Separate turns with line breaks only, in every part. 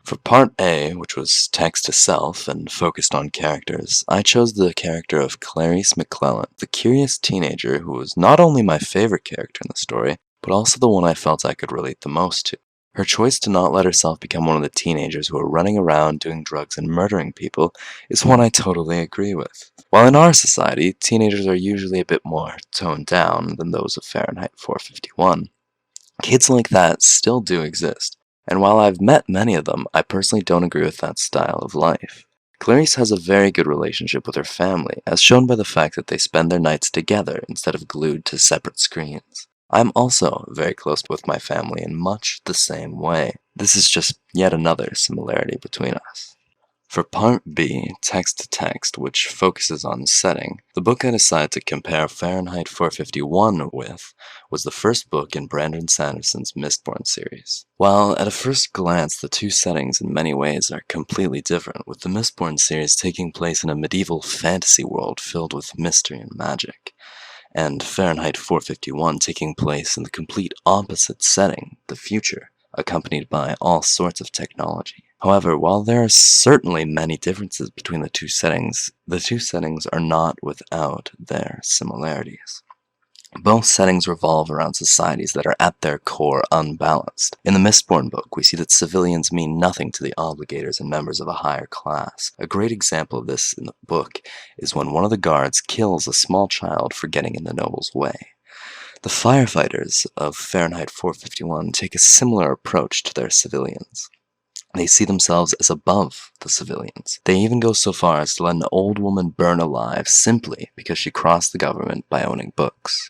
For part A, which was text to self and focused on characters, I chose the character of Clarice McClellan, the curious teenager who was not only my favorite character in the story, but also the one I felt I could relate the most to. Her choice to not let herself become one of the teenagers who are running around doing drugs and murdering people is one I totally agree with. While in our society, teenagers are usually a bit more toned down than those of Fahrenheit 451, kids like that still do exist, and while I've met many of them, I personally don't agree with that style of life. Clarice has a very good relationship with her family, as shown by the fact that they spend their nights together instead of glued to separate screens. I'm also very close with my family in much the same way. This is just yet another similarity between us. For part B, text to text, which focuses on setting, the book I decided to compare Fahrenheit 451 with was the first book in Brandon Sanderson's Mistborn series. While at a first glance the two settings in many ways are completely different, with the Mistborn series taking place in a medieval fantasy world filled with mystery and magic, and Fahrenheit 451 taking place in the complete opposite setting, the future, accompanied by all sorts of technology. However, while there are certainly many differences between the two settings are not without their similarities. Both settings revolve around societies that are at their core unbalanced. In the Mistborn book, we see that civilians mean nothing to the obligators and members of a higher class. A great example of this in the book is when one of the guards kills a small child for getting in the noble's way. The firefighters of Fahrenheit 451 take a similar approach to their civilians. They see themselves as above the civilians. They even go so far as to let an old woman burn alive simply because she crossed the government by owning books.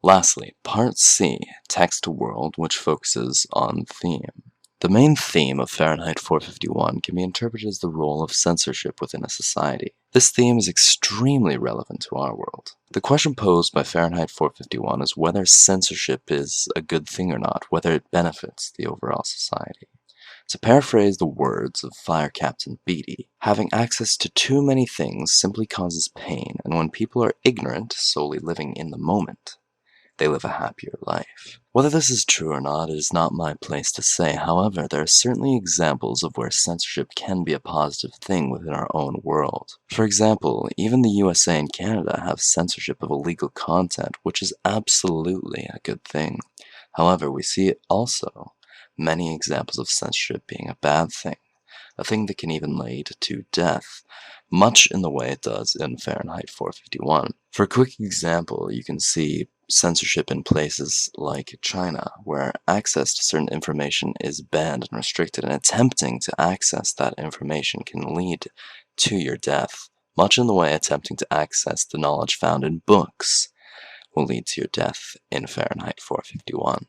Lastly, Part C, Text to World, which focuses on theme. The main theme of Fahrenheit 451 can be interpreted as the role of censorship within a society. This theme is extremely relevant to our world. The question posed by Fahrenheit 451 is whether censorship is a good thing or not, whether it benefits the overall society. To paraphrase the words of Fire Captain Beatty, having access to too many things simply causes pain, and when people are ignorant, solely living in the moment, they live a happier life. Whether this is true or not is not my place to say. However, there are certainly examples of where censorship can be a positive thing within our own world. For example, even the USA and Canada have censorship of illegal content, which is absolutely a good thing. However, we see also many examples of censorship being a bad thing, a thing that can even lead to death, much in the way it does in Fahrenheit 451. For a quick example, you can see censorship in places like China, where access to certain information is banned and restricted, and attempting to access that information can lead to your death, much in the way attempting to access the knowledge found in books will lead to your death in Fahrenheit 451.